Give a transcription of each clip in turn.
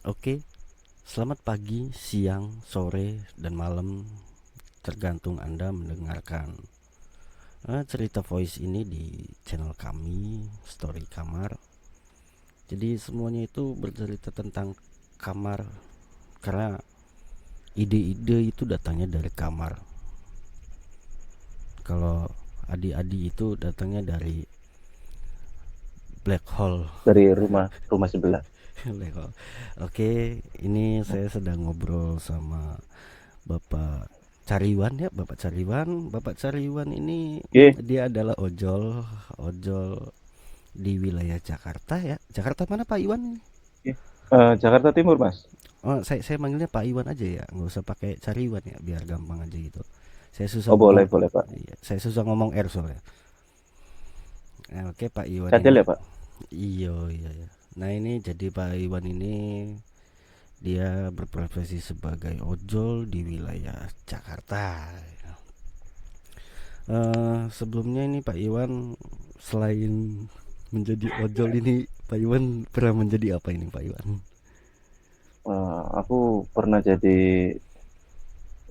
Oke, selamat pagi, siang, sore, dan malam, tergantung Anda mendengarkan cerita voice ini di channel kami, Story Kamar. Jadi semuanya itu bercerita tentang kamar, karena ide-ide itu datangnya dari kamar. Kalau adi-adi itu datangnya dari black hole. Dari rumah rumah sebelah. Black hole. Oke, ini saya sedang ngobrol sama Bapak Cariwan ya, Bapak Cariwan. Bapak Cariwan ini Oke, dia adalah ojol, ojol di wilayah Jakarta ya. Jakarta mana Pak Iwan ini? oke. Jakarta Timur, Mas. Oh, saya manggilnya Pak Iwan aja ya, nggak usah pakai Cariwan ya, biar gampang aja gitu. Saya susah Oh, boleh, ngomong, boleh, Pak. iya, saya susah ngomong R soalnya. Oke Pak Iwan Cadel ini, ya, Pak? iya iya ya. Nah ini jadi Pak Iwan ini dia berprofesi sebagai ojol di wilayah Jakarta. Sebelumnya ini Pak Iwan, selain menjadi ojol ini, Pak Iwan pernah menjadi apa ini Pak Iwan? Aku pernah jadi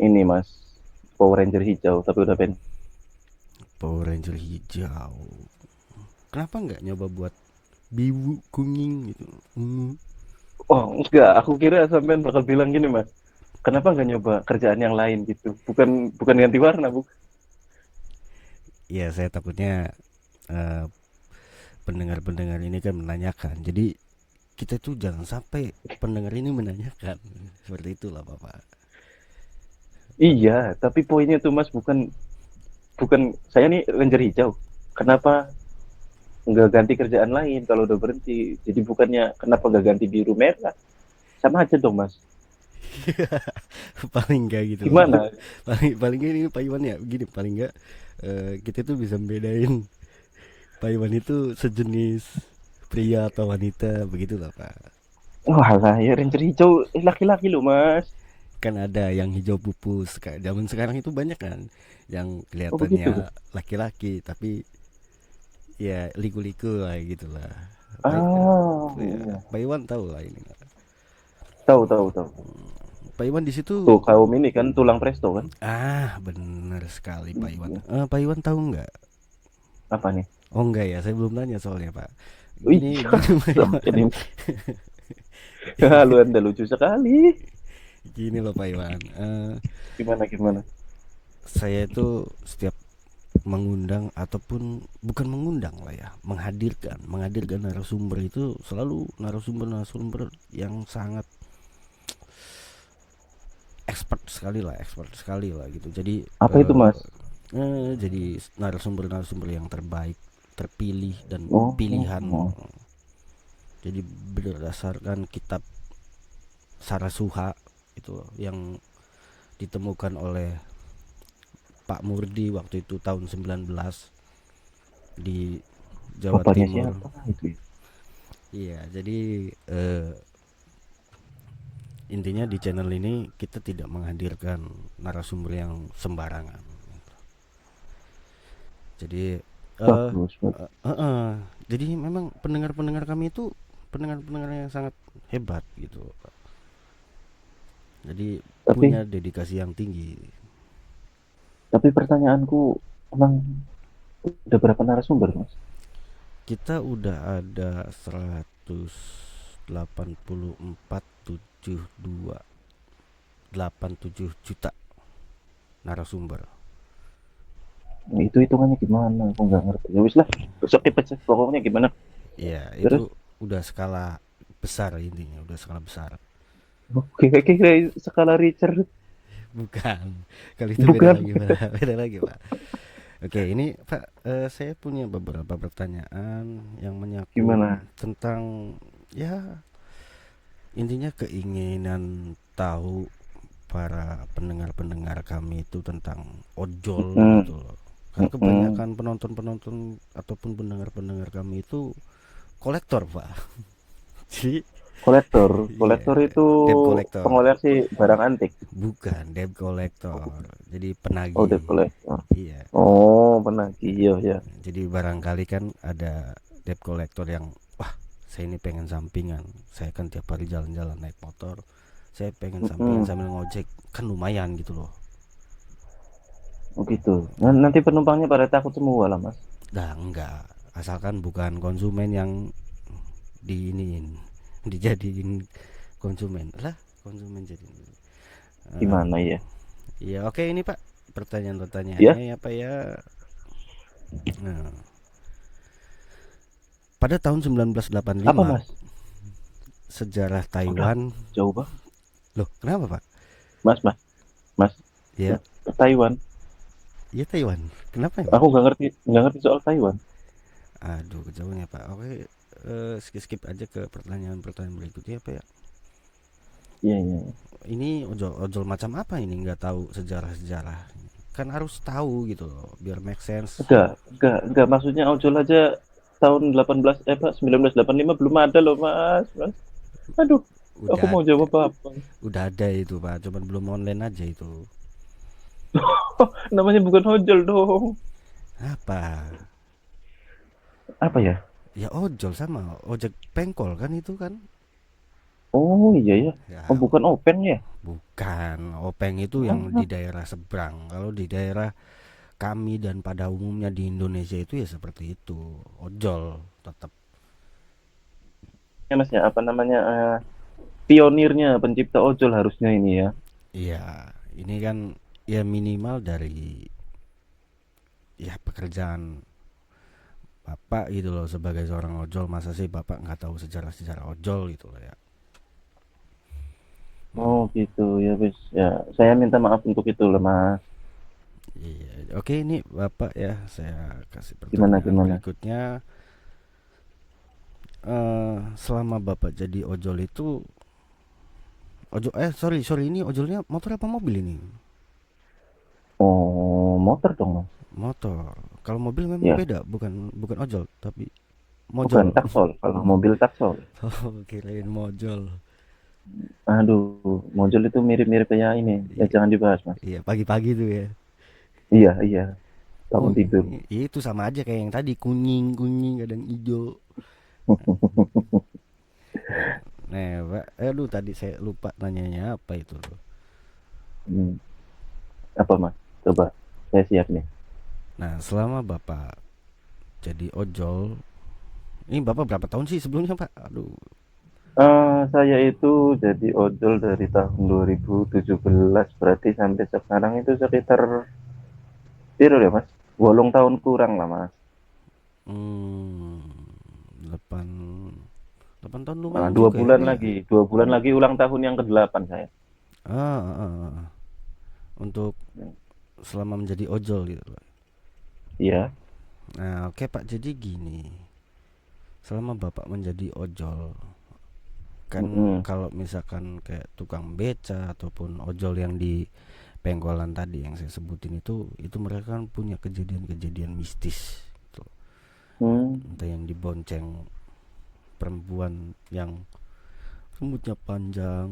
ini, Mas. Power Ranger hijau, tapi udah pensiun. Power Ranger hijau. Kenapa nggak nyoba buat biru kuning gitu? Oh, enggak. Aku kira sampean bakal bilang gini, Mas. Kenapa nggak nyoba kerjaan yang lain gitu? Bukan bukan ganti warna, Bu. Ya saya takutnya eh, pendengar-pendengar ini kan menanyakan. Jadi kita tuh jangan sampai pendengar ini menanyakan. Seperti itulah Bapak. Iya, tapi poinnya tuh, Mas, bukan bukan saya nih Ranger hijau. Kenapa nggak ganti kerjaan lain kalau udah berhenti? Jadi bukannya kenapa nggak ganti biru merah? Sama aja dong, Mas. Paling enggak gitu loh Pak. Gimana? Paling paling nggak ini Pak Iwan ya, gini paling enggak kita tuh bisa bedain Pak Iwan itu sejenis pria atau wanita, begitulah Pak. Wah lah, ya Ranger hijau laki-laki loh, Mas. Kan ada yang hijau pupus, kayak zaman sekarang itu banyak kan yang Oh begitu. kelihatannya laki-laki tapi ya liku-liku lah gitulah. Pak, Ah, ya, iya. Pak Iwan tahu lah ini. Tahu, tahu, tahu. Pak Iwan di Tuh situ. kaum ini kan tulang presto kan? Benar sekali Pak Iwan. Iya. Pak Iwan tahu nggak? Apa nih? Oh enggak ya, saya belum nanya soalnya Pak. Oh, Gini iya, gini Pak sampai Iwan. ini. Lu anda lucu sekali. Gini loh Pak Iwan. Gimana, gimana? Saya itu setiap mengundang ataupun bukan mengundang lah ya, menghadirkan narasumber itu selalu narasumber yang sangat expert sekali lah gitu. Jadi Apa itu, Mas? jadi narasumber yang terbaik, terpilih dan Oh, oh, pilihan. oh. Jadi berdasarkan kitab Sarasuha itu yang ditemukan oleh Pak Murdi waktu itu tahun 19 di Jawa Bapaknya Timur. siapa itu ya? Iya, jadi eh, intinya di channel ini kita tidak menghadirkan narasumber yang sembarangan. Jadi eh Bagus, bagus. jadi memang pendengar-pendengar kami itu pendengar-pendengar yang sangat hebat gitu. Jadi Tapi, punya dedikasi yang tinggi. tapi pertanyaanku, emang udah berapa narasumber, Mas? Kita udah ada 184,727 juta narasumber. Nah, itu hitungannya gimana? Aku nggak ngerti. Ya wis lah, besok kita cek pokoknya gimana. Ya, Terus, itu udah skala besar intinya, udah skala besar. oke, kira skala Richard. Bukan. Kalau itu beda Bukan. lagi, Pak. Beda lagi, Pak. Oke, ini Pak, saya punya beberapa pertanyaan yang menyangkut Gimana? tentang ya intinya keinginan tahu para pendengar-pendengar kami itu tentang ojol Hmm, gitu loh. Kan hmm. kebanyakan penonton-penonton ataupun pendengar-pendengar kami itu kolektor, Pak. Jadi, Kolektor. iya, Kolektor itu debt collector. pengoleksi barang antik. Bukan debt Oh, collector. bukan. Jadi Oh, debt penagih. collector. Iya. Oh, penagih. Iya, ya. Jadi barangkali kan ada debt collector yang wah Saya ini pengen sampingan. Saya kan tiap hari jalan-jalan naik motor. Saya pengen sampingan Mm-mm. sambil ngojek, kan lumayan gitu loh. Oh gitu. Nah, nanti penumpangnya pada takut semua lah mas. Dah enggak, asalkan bukan konsumen yang diiniin, dijadiin konsumen lah, konsumen jadi. Gimana ya? Iya, oke, ini Pak Ya, pertanyaan-pertanyaannya ya Pak ya. Nah, pada tahun apa 1985 mas? sejarah Udah Taiwan. jauh banget. Loh, kenapa Pak? Mas, mas, mas. Ya, Ke Taiwan. ya Taiwan. Kenapa emang? Aku nggak ngerti soal Taiwan. Aduh, kejauhan ya Pak. Oke, skip aja ke pertanyaan-pertanyaan berikutnya Pak ya. Iya, iya. Ini ojol macam apa ini? Nggak tahu sejarah-sejarah. Kan harus tahu gitu loh, biar make sense. Enggak. Maksudnya ojol aja tahun 1985 belum ada loh, Mas. Mas. Aduh, aku Udah mau jawab apa? udah ada itu Pak, cuman belum online aja itu. Namanya bukan ojol dong. Apa? Apa ya? Ya ojol sama ojek pengkol kan itu kan. Oh iya ya. Oh Ya bukan open ya? bukan, openg itu yang di Ah, daerah seberang. Kalau di daerah kami dan pada umumnya di Indonesia itu ya seperti itu, ojol tetap. ya Mas ya, apa namanya? Pionirnya pencipta ojol harusnya ini ya. Iya, ini kan ya minimal dari ya pekerjaan bapak gitu loh, sebagai seorang ojol. Masa sih bapak nggak tahu sejarah-sejarah ojol gitu loh ya. Oh gitu ya, bis. Ya, saya minta maaf untuk itu loh, Mas. Iya, oke, ini bapak ya, saya kasih Gimana pertanyaan gimana? berikutnya. Selama bapak jadi ojol itu, ojol sorry ini ojolnya motor apa mobil ini? Oh, motor dong, Mas. Motor. Kalau mobil memang Ya, beda, bukan bukan ojol tapi bukan mojol. taksol. Kalau mobil taksol. Oh, kirain mojol. Aduh, mojol itu mirip-mirip kayak ini. Ya I- jangan dibahas, Mas. iya, pagi-pagi tuh ya. Iya, iya. Oh, Bangun tidur. itu sama aja kayak yang tadi, kuning kuning kadang hijau. Nah pak, aduh tadi saya lupa nanyanya apa itu tuh. Hmm, apa, Mas? Coba. Saya siap nih. Nah, selama bapak jadi ojol, ini bapak berapa tahun sih sebelumnya pak? Aduh. Saya itu jadi ojol dari tahun 2017 berarti sampai sekarang itu sekitar piro ya, Mas? 8 tahun kurang lah, Mas. Hmm, 8 8 tahun Nah, lumayan dua juga ya bulan Pak ya. lagi, 2 bulan lagi ulang tahun yang ke-8 saya. Ah. Untuk selama menjadi ojol gitu Pak. Iya. Nah, oke Pak, jadi gini. Selama Bapak menjadi ojol, kan Mm-mm. kalau misalkan kayak tukang beca ataupun ojol yang di pengkolan tadi yang saya sebutin itu mereka kan punya kejadian-kejadian mistis gitu. Hmm. Entah yang dibonceng perempuan yang rambutnya panjang,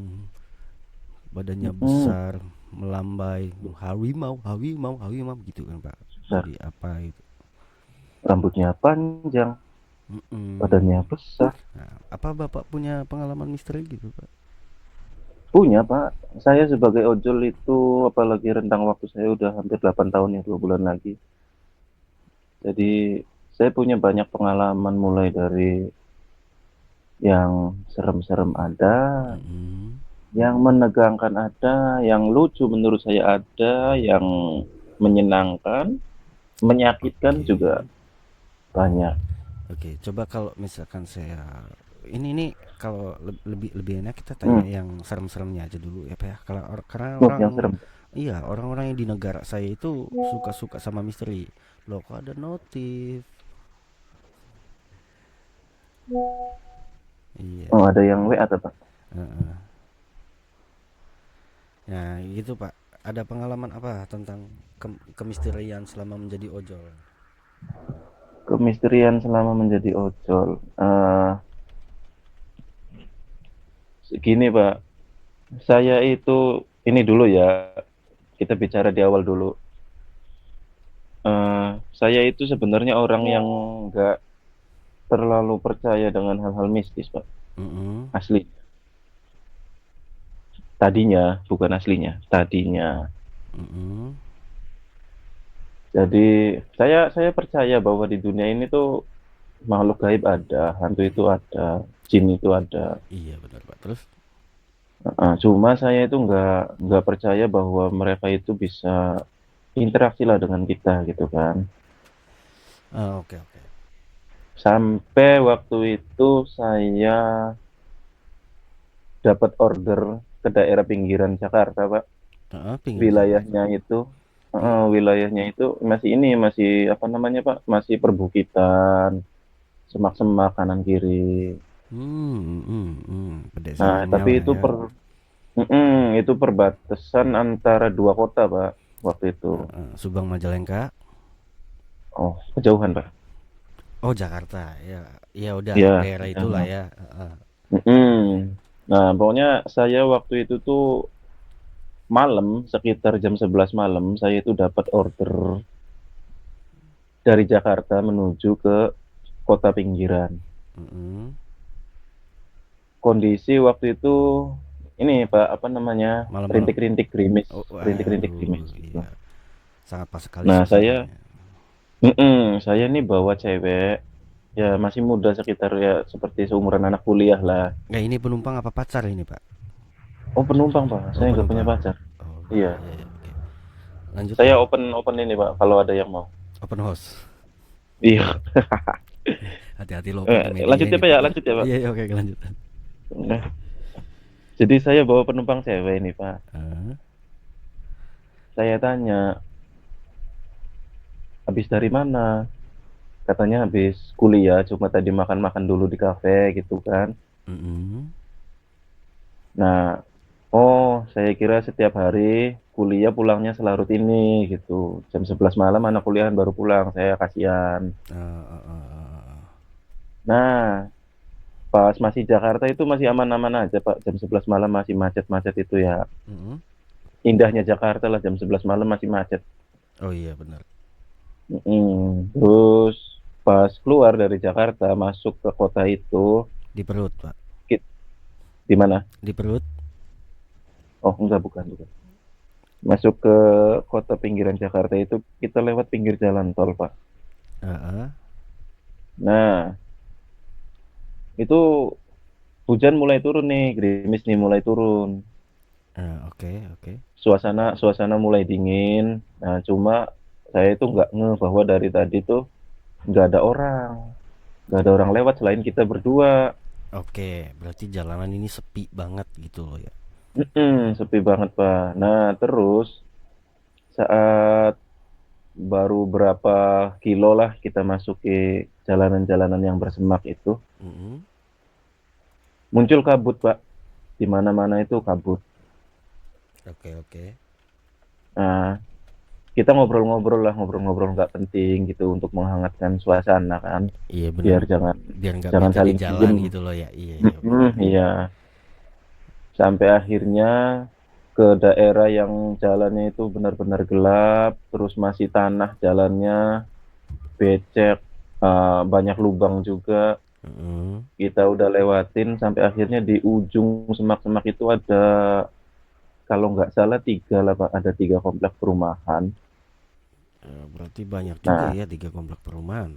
badannya Mm-mm. besar, melambai, hawimau gitu kan Pak. Besar. Jadi apa itu? Rambutnya panjang, badannya Mm-mm. besar. Nah, apa Bapak punya pengalaman misteri gitu Pak? Punya, Pak. Saya sebagai ojol itu apalagi rentang waktu saya udah hampir 8 tahun ya, 2 bulan lagi. Jadi saya punya banyak pengalaman mulai dari yang serem-serem ada, Mm-mm. yang menegangkan ada, yang lucu menurut saya ada, yang menyenangkan, menyakitkan Oke. juga banyak. Oke, coba kalau misalkan saya ini kalau lebih lebih enak kita tanya Hmm. yang serem-seremnya aja dulu ya Pak ya. Kalau karena Oh, orang, yang serem. iya, orang-orang yang di negara saya itu suka-suka sama misteri. Loh, kok ada notif? Oh, Iya. ada yang WA atau Pak? Heeh. Nah, gitu Pak. Ada pengalaman apa tentang kemisterian selama menjadi ojol? Kemisterian selama menjadi ojol. Gini Pak, saya itu ini dulu ya, kita bicara di awal dulu. Saya itu sebenarnya orang yang nggak terlalu percaya dengan hal-hal mistis, Pak. Mm-mm. Asli. Tadinya, bukan aslinya, tadinya. Mm-mm. Jadi saya percaya bahwa di dunia ini tuh makhluk gaib ada, hantu itu ada, jin itu ada. Iya benar Pak. Terus? Cuma saya itu nggak percaya bahwa mereka itu bisa interaksi lah dengan kita gitu kan. Oke oke. Sampai waktu itu saya dapat order ke daerah pinggiran Jakarta, Pak. Pinggir Jakarta. Wilayahnya itu, Iya. wilayahnya itu masih ini, masih apa namanya, Pak? Masih perbukitan, semak-semak kanan kiri. Nah, Pedesaan tapi lah itu ya. itu perbatasan antara dua kota, Pak, waktu itu. Subang Majalengka. Oh, kejauhan, Pak. Oh Jakarta ya. Ya udah Ya, daerah itulah kejauhan. ya. Nah, pokoknya saya waktu itu tuh malam, sekitar jam 11 malam, saya itu dapat order dari Jakarta menuju ke kota pinggiran. Mm-mm. Kondisi waktu itu ini, Pak, apa namanya, Malam-malam. rintik-rintik gerimis, Oh rintik-rintik aduh gerimis gitu. iya. Sangat pas sekali Nah, suasananya. saya nih bawa cewek, ya masih muda, sekitar ya seperti seumuran anak kuliah lah. Nggak ini penumpang apa pacar ini Pak? Oh, penumpang, Pak, Oh saya nggak punya penumpang. pacar. Oh Iya, iya iya oke. Lanjut saya Pak. open open ini, Pak, kalau ada yang mau. Open house. Iya. Hati-hati lo open ke media Lanjut ya, ini Pak, Pak ya, ya. lanjut ya, Pak. Iya iya oke lanjut. Nah, jadi saya bawa penumpang cewek ini, Pak. Ah, Saya tanya, habis dari mana? Katanya habis kuliah, cuma tadi makan-makan dulu di kafe gitu kan. mm-mm. Nah, oh, saya kira setiap hari kuliah pulangnya selarut ini gitu. Jam 11 malam anak kuliahan baru pulang, saya kasihan. Nah, pas masih Jakarta itu masih aman-aman aja, Pak. Jam 11 malam masih macet-macet itu ya. Mm-mm. Indahnya Jakarta lah, jam 11 malam masih macet. Oh iya benar. Terus pas keluar dari Jakarta masuk ke kota itu, Di perut Pak. di mana? Di perut. Oh, enggak, bukan, bukan. Masuk ke kota pinggiran Jakarta itu kita lewat pinggir jalan tol, Pak. Ah, Nah, itu hujan mulai turun nih, gerimis nih mulai turun. oke oke. Suasana suasana mulai dingin. Nah, cuma saya itu nggak ngeh bahwa dari tadi tuh nggak ada orang. Nggak ada orang lewat selain kita berdua. Oke, berarti jalanan ini sepi banget gitu loh ya. Sepi banget, Pak. Nah, terus saat baru berapa kilo lah kita masuki jalanan-jalanan yang bersemak itu, Mm-mm. muncul kabut, Pak. Di mana-mana itu kabut. Oke oke. Nah, kita ngobrol-ngobrol lah, ngobrol-ngobrol nggak penting gitu untuk menghangatkan suasana kan, Iya benar. biar jangan Biar nggak jangan bete di saling jalan diem. gitu loh ya. Iya iya benar. Iya, sampai akhirnya ke daerah yang jalannya itu benar-benar gelap, terus masih tanah jalannya, becek, banyak lubang juga. Mm-mm. Kita udah lewatin sampai akhirnya di ujung semak-semak itu ada, kalau nggak salah tiga lah, Pak, ada tiga komplek perumahan. Berarti banyak juga Nah, ya 3 komplek perumahan.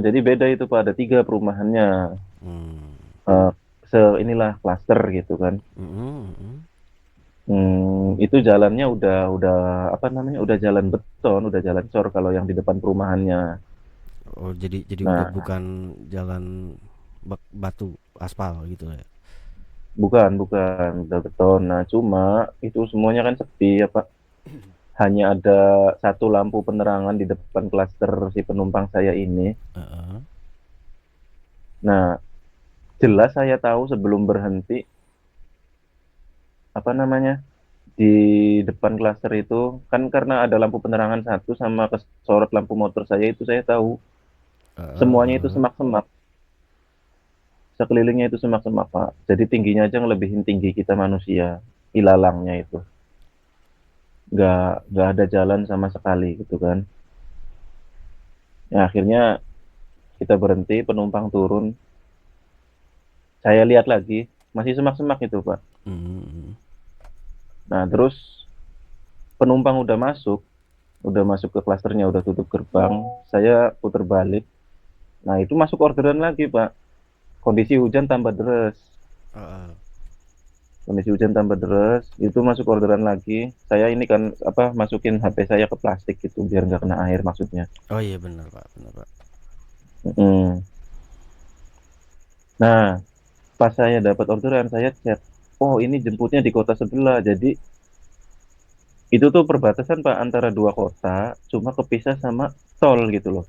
jadi beda itu, Pak, ada tiga perumahannya. Hmm. Eh, inilah klaster gitu kan. Mm-mm, mm-mm. Itu jalannya udah apa namanya, udah jalan beton, udah jalan cor kalau yang di depan perumahannya. Oh jadi udah Nah, bukan jalan batu aspal gitu ya. bukan, bukan, udah beton. Nah, cuma itu semuanya kan sepi ya, Pak. Hanya ada satu lampu penerangan di depan klaster si penumpang saya ini. Heeh. Nah, jelas saya tahu sebelum berhenti, apa namanya, di depan klaster itu kan karena ada lampu penerangan satu sama kesorot lampu motor saya itu, saya tahu Heeh, semuanya itu heeh. semak-semak. Sekelilingnya itu semak-semak, Pak. Jadi tingginya aja ngelebihin tinggi kita manusia. Ilalangnya itu. Nggak ada jalan sama sekali gitu kan. Ya, akhirnya kita berhenti, penumpang turun, saya lihat lagi, masih semak-semak itu, Pak. Hmm. Nah, terus penumpang udah masuk ke klasternya, udah tutup gerbang, saya putar balik. Nah, itu masuk orderan lagi, Pak. Kondisi hujan tambah deras. Heeh. Kondisi hujan tambah deras, itu masuk orderan lagi. Saya ini kan apa masukin HP saya ke plastik gitu biar nggak kena air maksudnya. Oh iya benar Pak, benar Pak. Mm. Nah, pas saya dapat orderan, saya chat, oh ini jemputnya di kota sebelah. Jadi itu tuh perbatasan Pak antara dua kota, cuma kepisah sama tol gitu loh.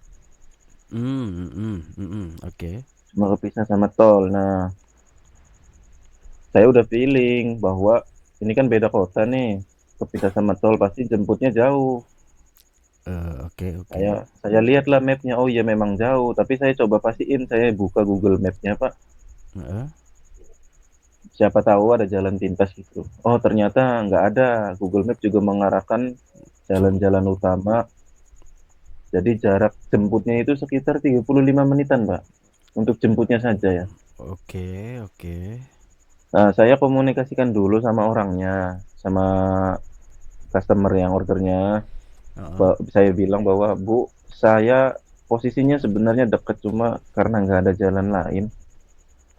Oke. Cuma kepisah sama tol. Nah, saya udah feeling bahwa ini kan beda kota nih. Kepisah sama tol pasti jemputnya jauh. Oke, oke. Saya lihatlah mapnya, oh iya memang jauh. Tapi saya coba pastiin, saya buka Google Mapnya Pak. Heeh. Siapa tahu ada jalan pintas gitu. Oh ternyata nggak ada. Google Map juga mengarahkan Cum jalan-jalan utama. Jadi jarak jemputnya itu sekitar 35 menitan Pak. Untuk jemputnya saja ya. Oke, oke. Nah saya komunikasikan dulu sama orangnya. Sama customer yang ordernya. Heeh. Saya bilang bahwa Bu, saya posisinya sebenarnya dekat cuma karena nggak ada jalan lain.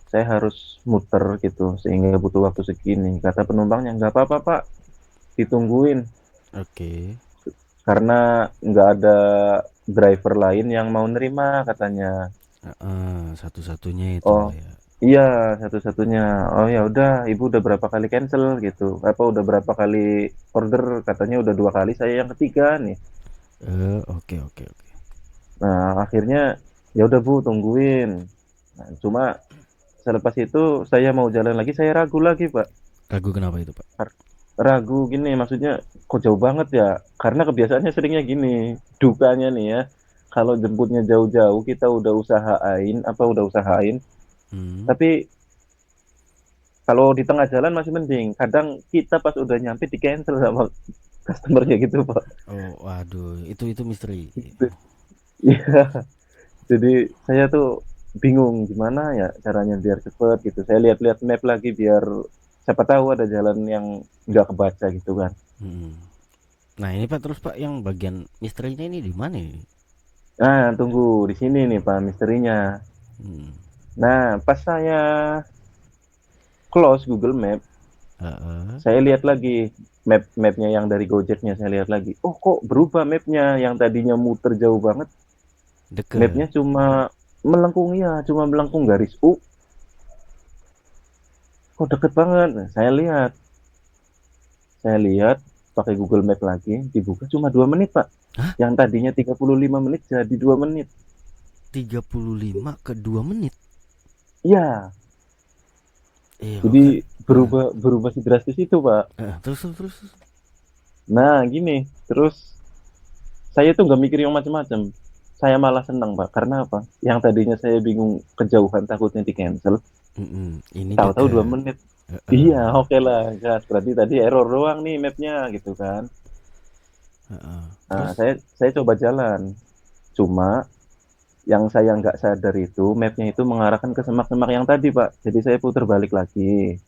Saya harus muter gitu sehingga butuh waktu segini. Kata penumpangnya nggak apa-apa Pak, ditungguin Oke. karena nggak ada driver lain yang mau nerima katanya. Heeh, satu-satunya itu Oh Pak ya. iya satu-satunya. Oh ya udah ibu udah berapa kali cancel gitu. Apa udah berapa kali order katanya udah 2 kali saya yang ketiga nih. Oke, oke, oke. Nah akhirnya ya udah Bu tungguin. Nah, cuma selepas itu saya mau jalan lagi saya ragu lagi Pak. Ragu kenapa itu Pak? Ragu gini maksudnya kok jauh banget ya karena kebiasaannya seringnya gini dukanya nih ya kalau jemputnya jauh-jauh kita udah usahain Hmm. tapi kalau di tengah jalan masih mending kadang kita pas udah nyampe di cancel sama customernya gitu Pak. Oh, waduh, itu misteri. Gitu. Iya jadi saya tuh bingung gimana ya caranya biar cepet gitu saya lihat-lihat map lagi biar siapa tahu ada jalan yang nggak kebaca gitu kan. Hmm. Nah, ini Pak terus Pak yang bagian misterinya ini di mana ini? Nah tunggu di sini nih Pak misterinya. Hmm. Nah, pas saya close Google Map, Heeh. saya lihat lagi mapnya yang dari Gojeknya saya lihat lagi. Oh, kok berubah mapnya? Yang tadinya muter jauh banget, mapnya Deket. cuma melengkung garis U. Kok deket banget? Nah, saya lihat pakai Google Map lagi, dibuka cuma 2 menit Pak. Hah? Yang tadinya 35 menit jadi 2 menit. 35 ke 2 menit. Iya, Iya jadi kan. berubah berubah sedrastis itu Pak. Terus terus terus. Nah, gini, terus saya tuh nggak mikir yang macam-macam. Saya malah senang, Pak. Karena apa? Yang tadinya saya bingung kejauhan takutnya di cancel, Ini tahu-tahu dua dekat. menit. Iya, Heeh. oke lah, gas. Berarti tadi error doang nih mapnya gitu kan. Heeh. Nah, Terus? saya coba jalan. Cuma yang saya nggak sadar itu mapnya itu mengarahkan ke semak-semak yang tadi, Pak. Jadi saya putar balik lagi.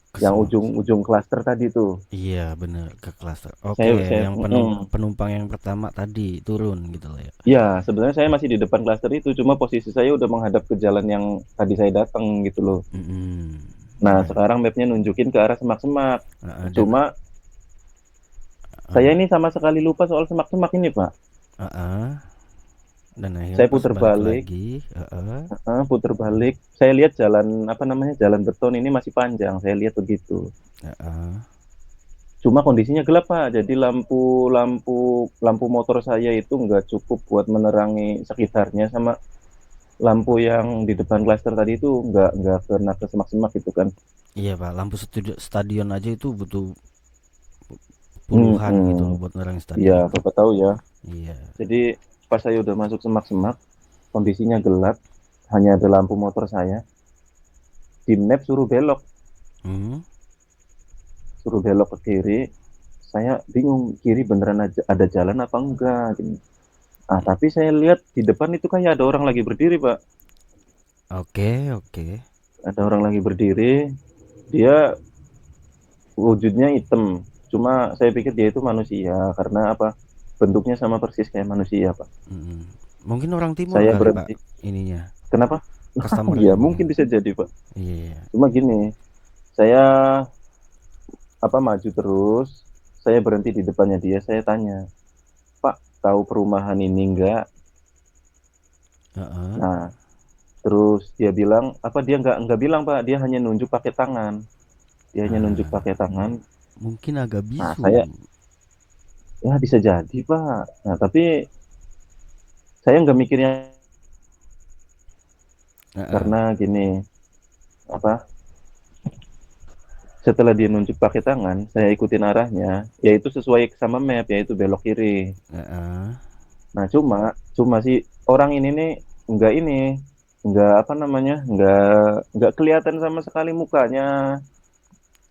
Ke Yang Semak. ujung-ujung klaster tadi tuh. Iya bener, ke klaster. Oke, Saya yang penumpang yang pertama tadi turun gitu lah ya. ya, sebenarnya saya masih di depan klaster itu, cuma posisi saya udah menghadap ke jalan yang tadi saya datang gitu loh. Mm-mm. Nah, Nah, sekarang mapnya nunjukin ke arah semak-semak. dan Cuma saya ini sama sekali lupa soal semak-semak ini, Pak. dan akhirnya Saya pas putar balik balik, lagi. putar balik. Saya lihat jalan apa namanya jalan beton ini masih panjang. Saya lihat begitu. Cuma kondisinya gelap, Pak. Jadi lampu motor saya itu nggak cukup buat menerangi sekitarnya sama lampu yang di depan klaster tadi itu nggak kena ke semak-semak gitu kan. Iya Pak, lampu stadion aja itu butuh puluhan gitu loh Hmm, buat nerang iya, stadion. Bapak tahu ya. Iya. Jadi pas saya udah masuk semak-semak, kondisinya gelap, hanya ada lampu motor saya. Di map Hmm. suruh belok ke kiri. Saya bingung kiri beneran ada jalan apa enggak. Gini. Tapi saya lihat di depan itu kayak ada orang lagi berdiri, Pak. Oke, oke. Ada orang lagi berdiri, dia wujudnya hitam. Cuma saya pikir dia itu manusia karena apa? Bentuknya sama persis kayak manusia, Pak. Mm-mm. Mungkin orang timur Saya kali Pak berhenti. ininya, Kenapa? customernya Iya, mungkin. mungkin bisa jadi, Pak. Iya, iya. Cuma gini, saya maju terus, saya berhenti di depannya dia, saya tanya, "Pak, tahu perumahan ini enggak?" Heeh. Nah, terus dia bilang, dia enggak bilang, Pak, dia hanya nunjuk pakai tangan. Dia hanya nunjuk Ah, pakai tangan. mungkin agak Nah, bisu. saya, ya bisa jadi, Pak. Nah, tapi saya nggak mikirnya Heeh. karena gini, apa, setelah dia nunjuk pakai tangan, saya ikutin arahnya, yaitu sesuai sama map, yaitu belok kiri. Heeh. Nah, cuma si orang ini nih nggak ini, nggak apa namanya, nggak kelihatan sama sekali mukanya,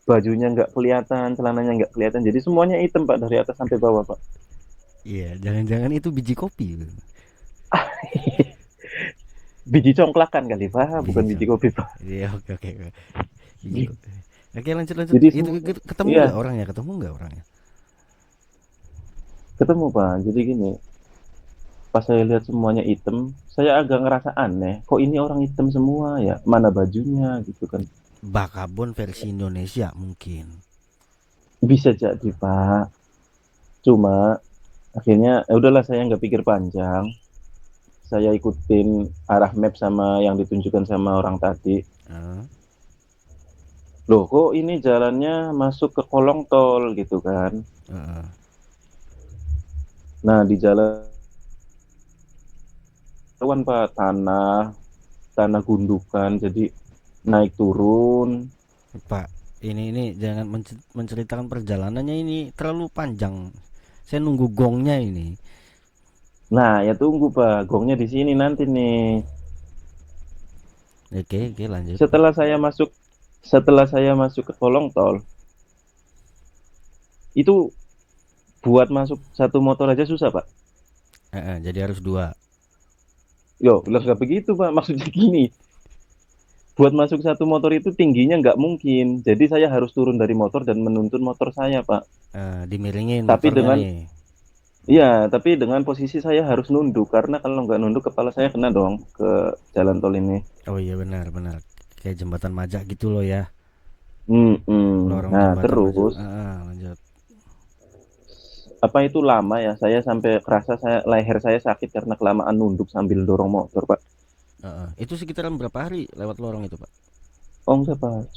bajunya nggak kelihatan, celananya nggak kelihatan. Jadi semuanya hitam, Pak, dari atas sampai bawah, Pak. Iya, jangan-jangan itu biji kopi. Biji congklakan kali, Pak, Biji bukan biji cok. kopi, Pak. Iya, oke, oke, oke. Biji kopi. Oke, lanjut, lanjut. Jadi Itu semuanya, ketemu iya, nggak orangnya? Ketemu nggak orangnya? ketemu, Pak. Jadi gini, pas saya lihat semuanya hitam, saya agak ngerasa aneh. Kok ini orang hitam semua ya? Mana bajunya gitu kan? Bakabon versi Indonesia mungkin. Bisa jadi, Pak. Cuma akhirnya ya udahlah, saya nggak pikir panjang. Saya ikutin arah map sama yang ditunjukkan sama orang tadi. Heeh. Loh, kok ini jalannya masuk ke kolong tol gitu kan? Heeh. Nah, di jalan kan, Pak, tanah gundukan, jadi naik turun. Pak, ini jangan menceritakan perjalanannya, ini terlalu panjang. Saya nunggu gongnya ini. Nah, ya tunggu, Pak, gongnya di sini nanti nih. Oke, oke, lanjut. Setelah saya masuk setelah saya masuk ke kolong tol, itu buat masuk satu motor aja susah, Pak. Jadi harus dua. Yo, lah nggak begitu, Pak. Maksudnya gini, buat masuk satu motor itu tingginya nggak mungkin. Jadi saya harus turun dari motor dan menuntun motor saya, Pak. Dimiringin Tapi motornya dengan nih. tapi dengan posisi saya harus nunduk karena kalau nggak nunduk kepala saya kena dong ke jalan tol ini. Oh iya, benar, benar. Kayak jembatan Majak gitu loh ya. Lorong Nah, jembatan Majak. terus Lanjut. itu lama ya. Saya sampai kerasa leher saya sakit karena kelamaan nunduk sambil dorong motor, Pak. Itu sekitaran berapa hari lewat lorong itu, Pak? Oh enggak, Pak.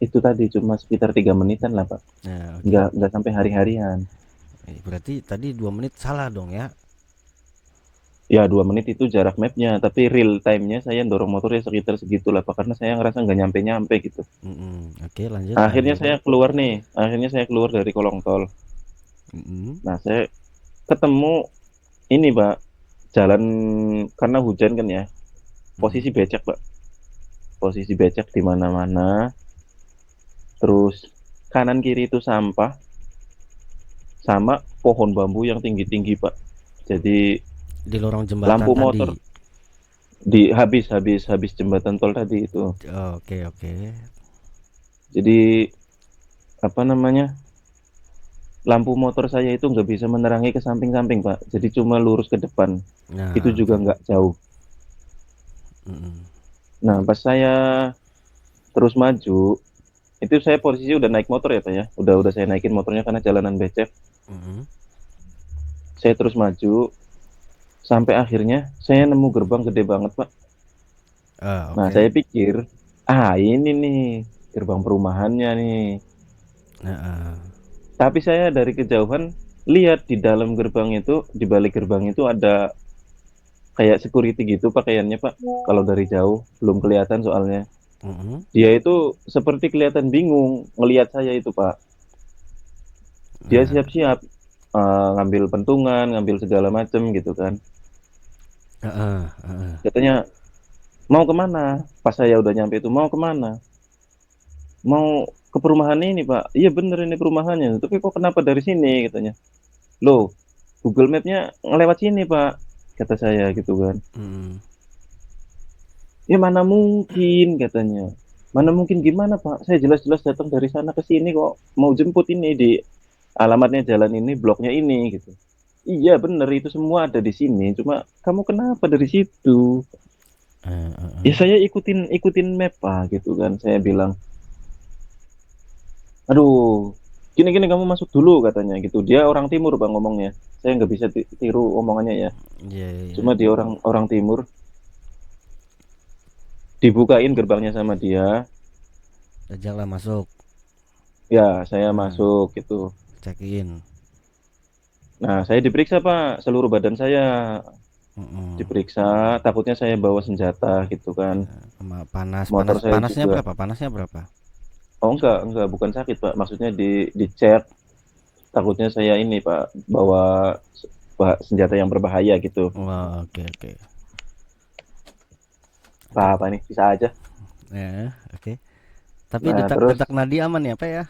Itu tadi cuma sekitar 3 menitan lah, Pak. Nah, oke. Enggak sampai hari-harian. Berarti tadi 2 menit salah dong ya? Ya 2 menit itu jarak mapnya, tapi real time-nya saya dorong motornya sekitar segitulah, Pak, karena saya ngerasa nggak nyampe-nyampe gitu. Oke, lanjut. Akhirnya saya keluar dari kolong tol. Mm-mm. Nah, saya ketemu ini, Pak, jalan karena hujan kan ya, Mm-mm. posisi becek, Pak. Posisi becek di mana-mana. Terus kanan kiri itu sampah sama pohon bambu yang tinggi-tinggi, Pak. Jadi Di lorong jembatan lampu tadi. motor di habis jembatan tol tadi itu. Oke, oke. Jadi apa namanya? Lampu motor saya itu nggak bisa menerangi ke samping-samping, Pak. Jadi cuma lurus ke depan. Itu Nah, juga oke. nggak jauh. Mm-mm. Nah, pas saya terus maju, itu saya posisi udah naik motor ya, Pak ya. Udah saya naikin motornya karena jalanan becek. Mm-mm. Saya terus maju sampai akhirnya saya nemu gerbang gede banget, Pak. Nah, Oke. saya pikir, ini nih gerbang perumahannya nih. Nah, Tapi saya dari kejauhan lihat di dalam gerbang itu, di balik gerbang itu ada kayak security gitu pakaiannya, Pak. Kalau dari jauh belum kelihatan soalnya. mm-mm. Dia itu seperti kelihatan bingung ngelihat saya itu, Pak. Dia Nah, siap-siap ngambil pentungan, ngambil segala macem gitu kan. heeh, heeh. Katanya, mau kemana? Pas saya udah nyampe itu, mau kemana? Mau ke perumahan ini, Pak. Iya bener ini perumahannya. Tapi kok kenapa dari sini? Katanya. Loh, Google Map-nya ngelewat sini Pak, kata saya gitu kan. Mm. Ya mana mungkin katanya. Mana mungkin gimana Pak? Saya jelas-jelas datang dari sana ke sini kok mau jemput ini di alamatnya jalan ini, bloknya ini gitu. Iya bener itu semua ada di sini. Cuma kamu kenapa dari situ? Ya saya ikutin ikutin map Pak gitu kan. Saya bilang, aduh, gini-gini kamu masuk dulu katanya gitu. Dia orang timur Pak ngomongnya. Saya nggak bisa tiru omongannya ya. Iya, iya. Cuma dia orang orang timur. Dibukain gerbangnya sama dia. Ajaklah masuk. Ya saya Nah, masuk gitu. check in. Nah, saya diperiksa, Pak, seluruh badan saya Mm-mm. diperiksa, takutnya saya bawa senjata gitu kan. Sama panas, Motor saya panasnya juga. berapa? Panasnya berapa? Oh, enggak, bukan sakit, Pak. Maksudnya dicek, takutnya saya ini, Pak, bawa senjata yang berbahaya gitu. Wah, oke, oke. Apa nih? Bisa aja. Ya, oke. Tapi Nah, terus detak-detak nadi aman ya, Pak ya?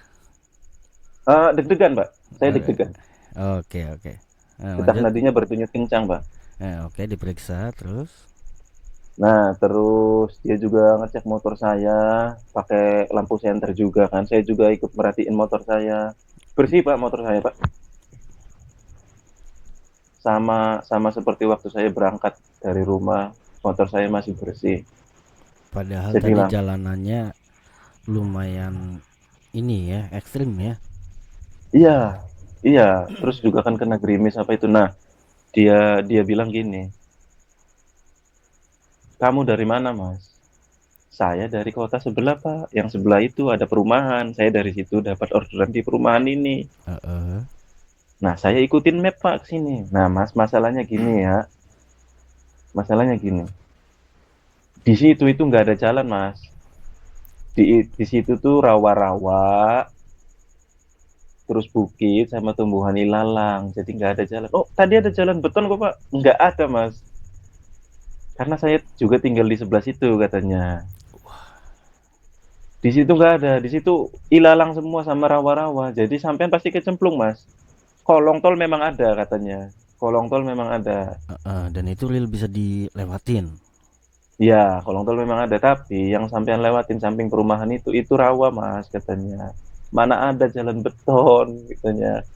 deg-degan, Pak. Saya Eh, deg-degan. Oke, oke. Nah, Detak lanjut. nadinya berdenyut kencang, Pak. Oke, diperiksa terus. Nah, terus dia juga ngecek motor saya, pakai lampu senter juga kan. Saya juga ikut merhatiin motor saya. Bersih, Pak, motor saya, Pak. Sama sama seperti waktu saya berangkat dari rumah, motor saya masih bersih. Padahal Saya tadi bilang, jalanannya lumayan ini ya, ekstrim ya. iya, iya. Terus juga kan kena gerimis apa itu. Nah, dia dia bilang gini, kamu dari mana, Mas? Saya dari kota sebelah, Pak. Yang sebelah itu ada perumahan. Saya dari situ dapat orderan di perumahan ini. Heeh. Nah, saya ikutin map, Pak, ke sini. Nah, Mas, masalahnya gini ya. Masalahnya gini. Di situ itu nggak ada jalan, Mas. Di situ tuh rawa-rawa, terus bukit sama tumbuhan ilalang, jadi nggak ada jalan. Oh, tadi ada jalan beton kok Pak? Nggak ada Mas, karena saya juga tinggal di sebelah situ katanya. Di situ nggak ada, di situ ilalang semua sama rawa-rawa, jadi sampean pasti kecemplung Mas. Kolong tol memang ada katanya, kolong tol memang ada. Dan itu real bisa dilewatin. Ya, kolong tol memang ada, tapi yang sampean lewatin samping perumahan itu rawa Mas katanya. Mana ada jalan beton katanya.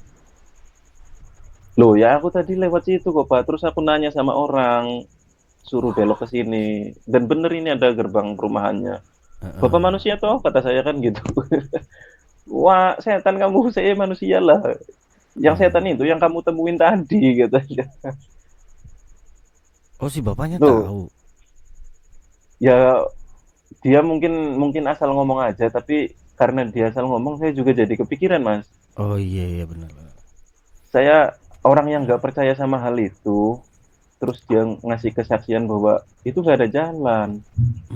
Loh ya aku tadi lewat situ kok Pak, terus aku nanya sama orang, suruh belok ke sini. Dan bener ini ada gerbang perumahannya. Bapak Heeh. manusia toh, kata saya kan gitu. Wah, setan kamu, saya manusia lah. Yang setan Hmm. itu yang kamu temuin tadi, katanya. Oh, si bapaknya Loh, tahu. ya dia mungkin mungkin asal ngomong aja, tapi karena dia asal ngomong, saya juga jadi kepikiran, Mas. Oh iya, iya, benar, benar. Saya orang yang nggak percaya sama hal itu, terus dia ngasih kesaksian bahwa itu nggak ada jalan.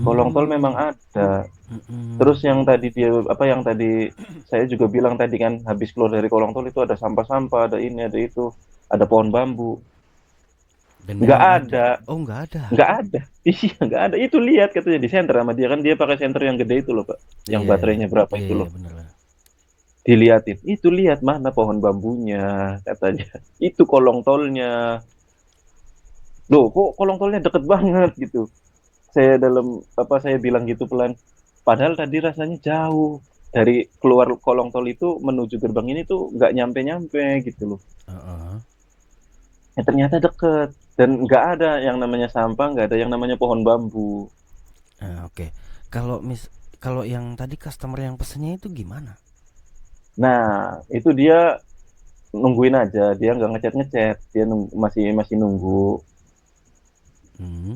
Kolong tol memang Hmm. ada. Mm-mm. Terus yang tadi dia apa yang tadi saya juga bilang tadi kan habis keluar dari kolong tol itu ada sampah-sampah, ada ini, ada itu, ada pohon bambu. Dan Nggak memang ada. ada, Oh, nggak ada. nggak ada. Iya, nggak ada. Itu lihat katanya di senter sama dia kan dia pakai senter yang gede itu loh, Pak. Yang Iya, iya, baterainya berapa iya, itu iya, loh. benar, benar. Diliatin. Itu lihat mana pohon bambunya katanya. Itu kolong tolnya. Loh, kok kolong tolnya deket banget gitu. Saya dalam apa saya bilang gitu pelan. Padahal tadi rasanya jauh. Dari keluar kolong tol itu menuju gerbang ini tuh nggak nyampe-nyampe gitu loh. Heeh. Ternyata deket. Dan nggak ada yang namanya sampah, nggak ada yang namanya pohon bambu. Oke. Kalau kalau yang tadi customer yang pesennya itu gimana? Nah, itu dia nungguin aja. Dia nggak ngechat-ngechat. Dia masih masih nunggu. Hmm.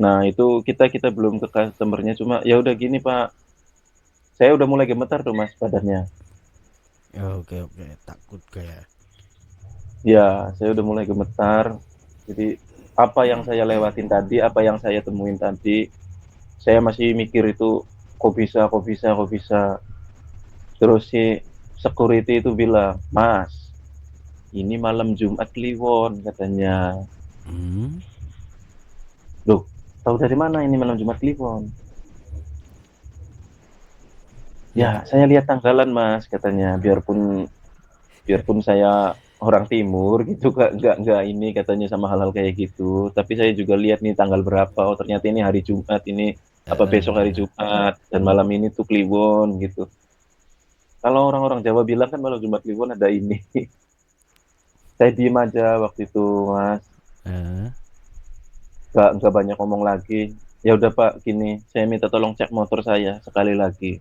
Nah, itu kita kita belum ke customernya. Cuma ya udah gini Pak. Saya udah mulai gemetar tuh Mas badannya. Oke, oke, takut kayak. Ya, saya udah mulai gemetar. Jadi apa yang saya lewatin tadi, apa yang saya temuin tadi, saya masih mikir itu kok bisa, kok bisa, kok bisa. Terus si security itu bilang, Mas, ini malam Jumat Kliwon katanya. Hmm. Loh, tahu dari mana ini malam Jumat Kliwon? Ya, Ya, saya lihat tanggalan Mas katanya. Biarpun biarpun saya orang timur gitu, nggak ini katanya sama hal-hal kayak gitu. Tapi saya juga lihat nih tanggal berapa, oh ternyata ini hari Jumat, ini apa besok hari Heeh. Jumat dan malam ini tuh Kliwon gitu. Kalau orang-orang Jawa bilang kan malam Jumat Kliwon ada ini. Saya diem aja waktu itu, Mas. Heeh. Nggak banyak ngomong lagi. Ya udah Pak, gini, saya minta tolong cek motor saya sekali lagi.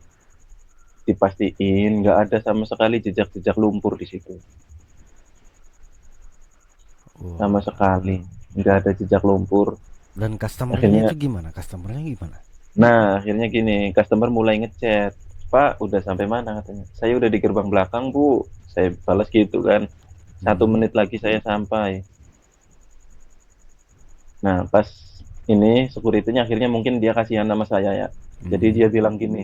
Dipastiin nggak ada sama sekali jejak-jejak lumpur di situ. Sama Wah. sekali nggak ada jejak lumpur. Dan customernya itu Akhirnya, gimana? Customernya gimana? akhirnya gini, customer mulai ngechat. Pak, udah sampai mana katanya? Saya udah di gerbang belakang, Bu. Saya balas gitu kan. Satu Hmm. menit lagi saya sampai. Nah, pas ini security-nya akhirnya mungkin dia kasihan sama saya ya. Jadi Hmm. dia bilang gini,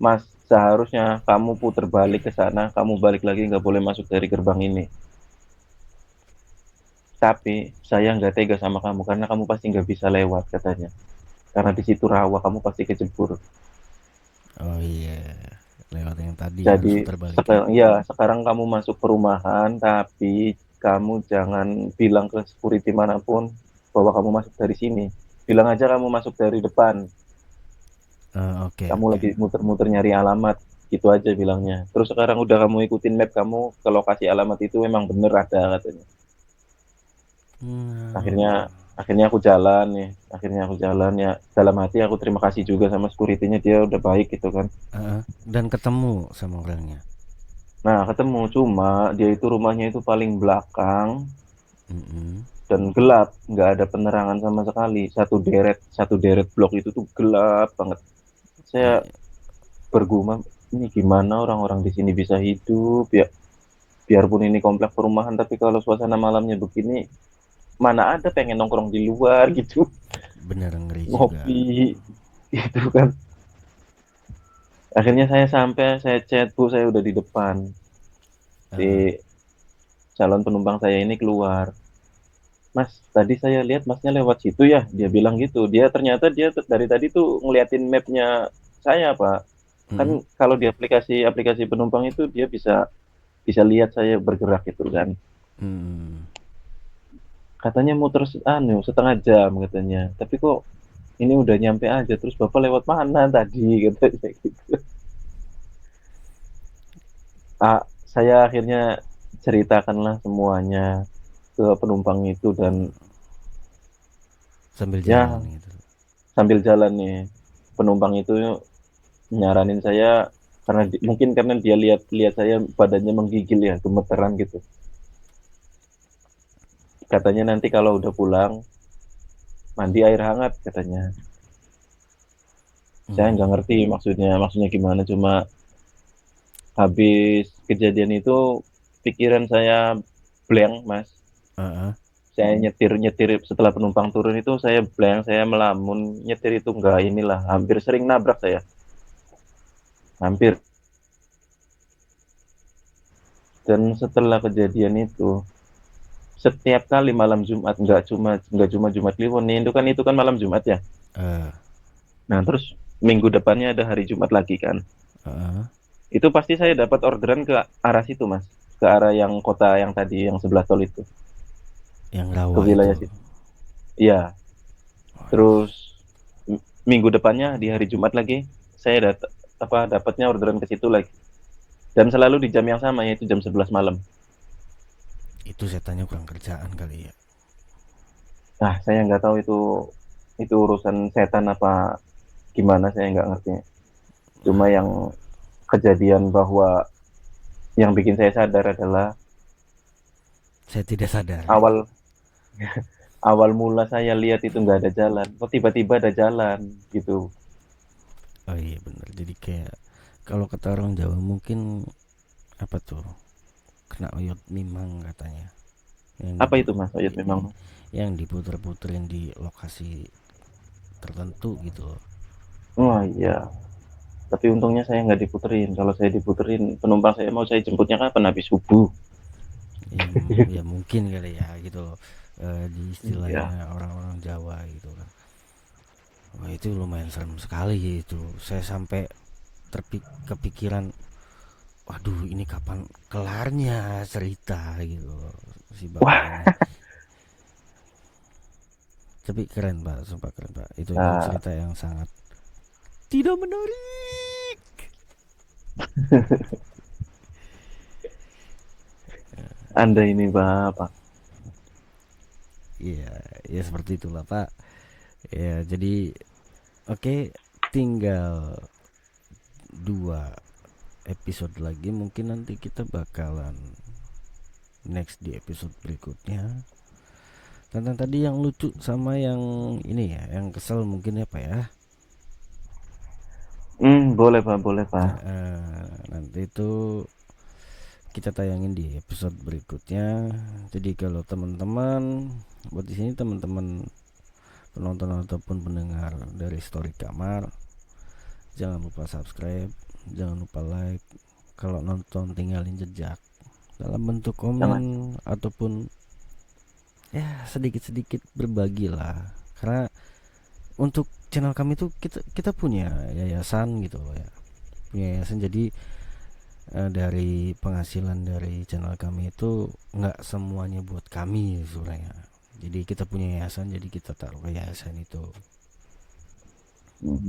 Mas, seharusnya kamu putar balik ke sana, kamu balik lagi nggak boleh masuk dari gerbang ini. Tapi saya nggak tega sama kamu karena kamu pasti nggak bisa lewat katanya. Karena di situ rawa, kamu pasti kecebur. Oh iya, lewat yang tadi harus Jadi putar balik ya. sekarang kamu masuk perumahan, tapi kamu jangan bilang ke security manapun bahwa kamu masuk dari sini. Bilang aja kamu masuk dari depan. Oke Kamu oke. lagi muter-muter nyari alamat. Gitu aja bilangnya. Terus sekarang udah kamu ikutin map kamu ke lokasi alamat itu memang bener ada katanya. Hmm. Akhirnya akhirnya aku jalan nih. Akhirnya aku jalan ya. Dalam hati aku terima kasih juga sama security-nya, dia udah baik gitu kan. Dan ketemu sama orangnya. Nah, ketemu cuma dia itu rumahnya itu paling belakang Mm-mm. dan gelap, nggak ada penerangan sama sekali. Satu deret blok itu tuh gelap banget. Saya I- bergumam, ini gimana orang-orang di sini bisa hidup ya? Biarpun ini komplek perumahan, tapi kalau suasana malamnya begini, mana ada pengen nongkrong di luar gitu, Bener ngeri juga. ngopi gitu kan. Akhirnya saya sampai, saya chat, Bu, saya udah di depan. Si Eh, calon penumpang saya ini keluar. Mas, tadi saya lihat masnya lewat situ ya. Dia bilang gitu. Ternyata dia dari tadi tuh ngeliatin mapnya saya, Pak. Kan mm-mm. kalau di aplikasi penumpang itu dia bisa bisa lihat saya bergerak gitu kan. Mm. Katanya muter setengah jam katanya. Tapi kok ini udah nyampe aja, terus Bapak lewat mana tadi katanya gitu. Ah, saya akhirnya ceritakanlah semuanya ke penumpang itu dan Sambil jalan ya gitu. sambil jalan nih penumpang itu nyaranin saya karena mungkin karena dia lihat saya badannya menggigil ya, gemeteran gitu. Katanya nanti kalau udah pulang mandi air hangat katanya. Saya nggak Hmm. ngerti maksudnya gimana, cuma habis kejadian itu pikiran saya blank, Mas. Uh-uh. Saya nyetir nyetir setelah penumpang turun itu saya blank, saya melamun, nyetir itu nggak inilah, hampir sering nabrak saya, hampir. Dan setelah kejadian itu setiap kali malam Jumat, nggak cuma Jumat Kliwon nih, itu kan malam Jumat ya. Uh, Nah, terus minggu depannya ada hari Jumat lagi kan. uh-uh. Itu pasti saya dapat orderan ke arah situ, Mas. Ke arah yang kota yang tadi yang sebelah tol itu, Yang ke rawa itu. wilayah situ. Iya. Terus minggu depannya di hari Jumat lagi saya dapatnya orderan ke situ lagi. Dan selalu di jam yang sama yaitu jam 11 malam. Itu setannya kurang kerjaan kali ya. Nah, saya nggak tahu itu urusan setan apa gimana, saya nggak ngerti. Cuma yang kejadian bahwa yang bikin saya sadar adalah Saya tidak sadar. awal awal mula saya lihat itu nggak ada jalan, kok tiba-tiba ada jalan gitu. Oh iya bener. Jadi kayak kalau kata orang Jawa mungkin apa tuh? Kena oyot mimang katanya. Yang Apa itu Mas Oyet memang? yang diputer-puterin di lokasi tertentu gitu loh. Oh iya, tapi untungnya saya nggak diputerin. Kalau saya diputerin, penumpang saya mau saya jemputnya kapan? Habis subuh. Ya, ya mungkin kali ya gitu loh. Di Iya. istilahnya orang-orang Jawa gitu kan. Wah itu lumayan serem sekali gitu. Saya sampai kepikiran waduh ini kapan kelarnya cerita gitu loh, si bapak Wah, ini. Tapi keren pak, sumpah keren pak, itu nah, cerita yang sangat tidak menarik. Anda ini Bapak. Iya, ya seperti itulah pak. Ya jadi oke, tinggal 2 episode lagi, mungkin nanti kita bakalan next di episode berikutnya tentang tadi yang lucu sama yang ini ya, yang kesel mungkin ya pak ya. Boleh Pak, boleh Pak. Nanti itu kita tayangin di episode berikutnya. Jadi kalau teman-teman buat di sini, teman-teman penonton ataupun pendengar dari Story Kamar, jangan lupa subscribe, jangan lupa like. Kalau nonton tinggalin jejak dalam bentuk Jangan. komen ataupun ya sedikit-sedikit berbagi lah. Karena untuk channel kami tuh kita punya yayasan gitu loh ya. Punya yayasan, jadi dari penghasilan dari channel kami itu nggak semuanya buat kami sebenarnya. Jadi kita punya yayasan, jadi kita taruh ke yayasan itu.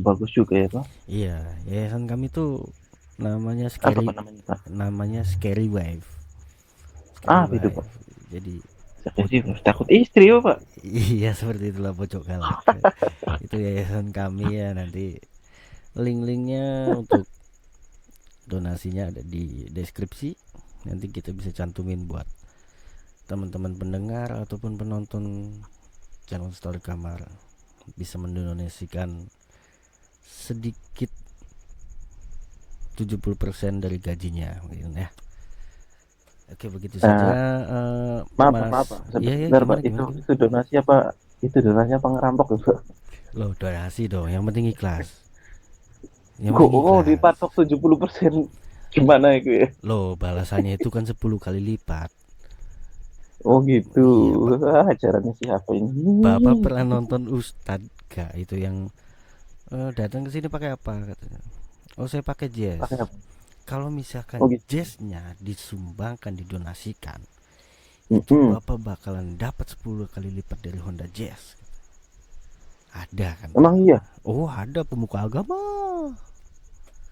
Bagus juga ya Pak. Iya, yayasan kami tuh namanya Apa Scary, Pak namanya Pak? namanya Scary Wife. Scary Itu Pak. Wife. Jadi Takut istri ya Pak. iya seperti itulah pojok galak. Itu yayasan kami ya, nanti link-linknya untuk donasinya ada di deskripsi. Nanti kita bisa cantumin buat teman-teman pendengar ataupun penonton channel Story Kamar bisa mendonasikan sedikit 70% dari gajinya gitu ya. Oke, begitu saja. Nah, maaf Pak, Mas, maaf Pak. iya ya, Sebentar Pak. gimana Itu gimana gimana. itu donasi apa? Itu donasi apa ngerampok ya Pak? Loh, donasi dong, yang penting ikhlas, yang penting Oh, ikhlas. dipatok 70%. Gimana itu ya? Loh, balasannya itu kan 10 kali lipat. Oh gitu. Iya pak, Acaranya siapa ini? bapak pernah nonton Ustadz gak, itu yang datang ke sini pakai apa katanya? Oh, saya pakai jazz. Pakai apa? Kalau Oh misalkan gitu. jazznya disumbangkan, didonasikan, itu Mm-mm. bapak bakalan dapat 10 kali lipat dari Honda Jazz. Ada kan pak? Emang iya? Oh, ada pemuka agama.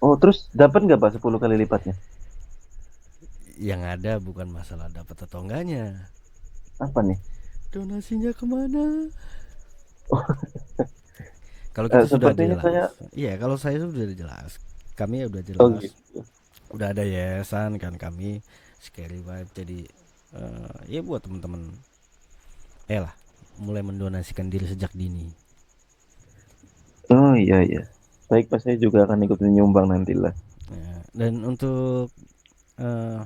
Oh, terus dapat nggak Pak 10 kali lipatnya? Yang ada bukan masalah dapat atau enggaknya, Apa nih? donasinya kemana. Oh, Kalau kita sudah sepertinya jelas, saya. iya kalau saya sudah jelas, kami udah Oh jelas, gitu. udah ada yayasan kan kami, Scary Vibe. Jadi ya buat teman-teman lah mulai mendonasikan diri sejak dini. Oh iya iya. Baik Pak, saya juga akan ikut menyumbang nantilah. Ya, dan untuk eh,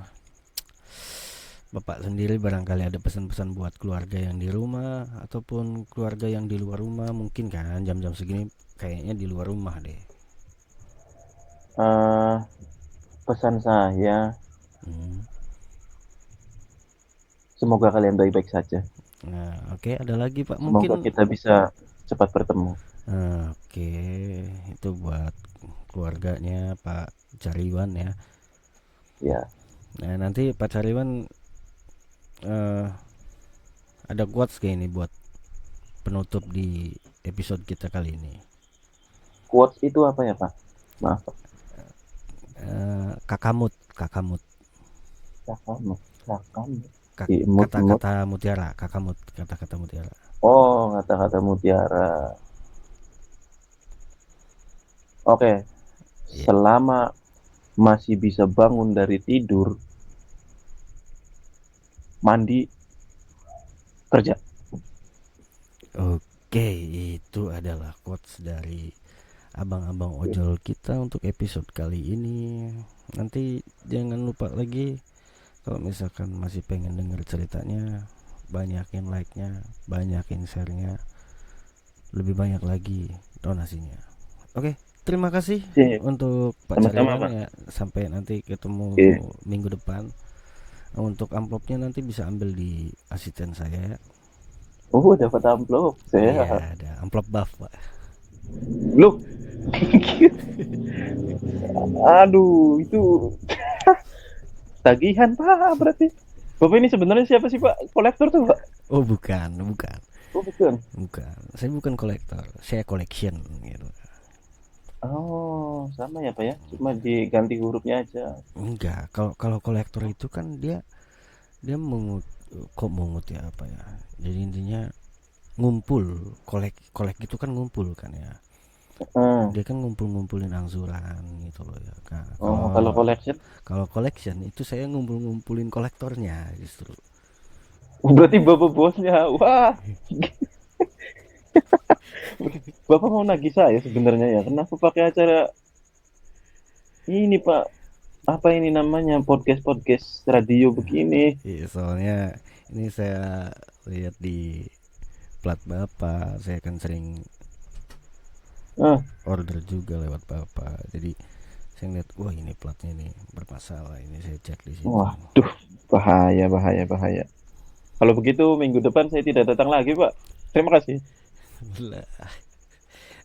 bapak sendiri barangkali ada pesan-pesan buat keluarga yang di rumah ataupun keluarga yang di luar rumah, mungkin kan jam-jam segini kayaknya di luar rumah deh. Eh, Pesan saya, Hmm. semoga kalian baik-baik saja. Nah, oke, ada lagi Pak Semoga mungkin. kita bisa cepat bertemu. Oke, itu buat keluarganya Pak Cariwan ya. Ya. Nah, nanti Pak Cariwan eh, ada quotes kayak ini buat penutup di episode kita kali ini. Quotes itu apa ya Pak? Maaf Pak. Kakamut, kakamut, Kamu, kamu. Imut. kata-kata mutiara, kakamut, kata-kata mutiara. Oh, kata-kata mutiara. Oke, Iya. selama masih bisa bangun dari tidur, mandi, kerja. Oke, itu adalah quotes dari abang-abang ojol kita untuk episode kali ini. Nanti jangan lupa lagi, kalau misalkan masih pengen denger ceritanya, banyakin like-nya, banyakin share-nya, lebih banyak lagi donasinya. Oke, terima kasih Sip. untuk Pak Sama-sama Cariwan Pak. ya. Sampai nanti ketemu Oke. minggu depan. Untuk amplopnya nanti bisa ambil di asisten saya ya. Oh, dapat amplop. Iya, Saya. ada amplop buff Pak. Loh. Aduh, itu tagihan Pak berarti. Bapak ini sebenarnya siapa sih Pak? Kolektor tuh Pak? Oh bukan, bukan, Oh bukan. bukan. Saya bukan kolektor, saya collection gitu. Oh sama ya Pak ya. Cuma diganti hurufnya aja. Enggak, kalau kalau kolektor itu kan dia dia mengut kok mungut ya apa ya. Jadi intinya ngumpul, kolek itu kan ngumpul kan ya. Hmm. Dia kan ngumpul-ngumpulin angsuran gitu loh ya. Nah, Oh kalau collection kalau collection itu saya ngumpul-ngumpulin kolektornya justru. berarti Bapak bosnya. Wah, Bapak mau nagih saya sebenarnya ya. Kenapa pakai acara ini Pak? Apa ini namanya podcast radio begini? Iya, soalnya ini saya lihat di plat bapak, saya kan sering Ah, order juga lewat bapak. Jadi saya ngeliat, wah ini platnya nih bermasalah, ini saya cek di situ. waduh, bahaya, bahaya, bahaya. Kalau begitu minggu depan saya tidak datang lagi Pak. Terima kasih. Gila.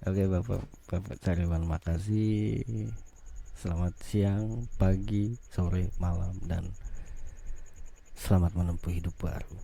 Oke bapak, bapak Cariwan makasih. Selamat siang, pagi, sore, malam, dan selamat menempuh hidup baru.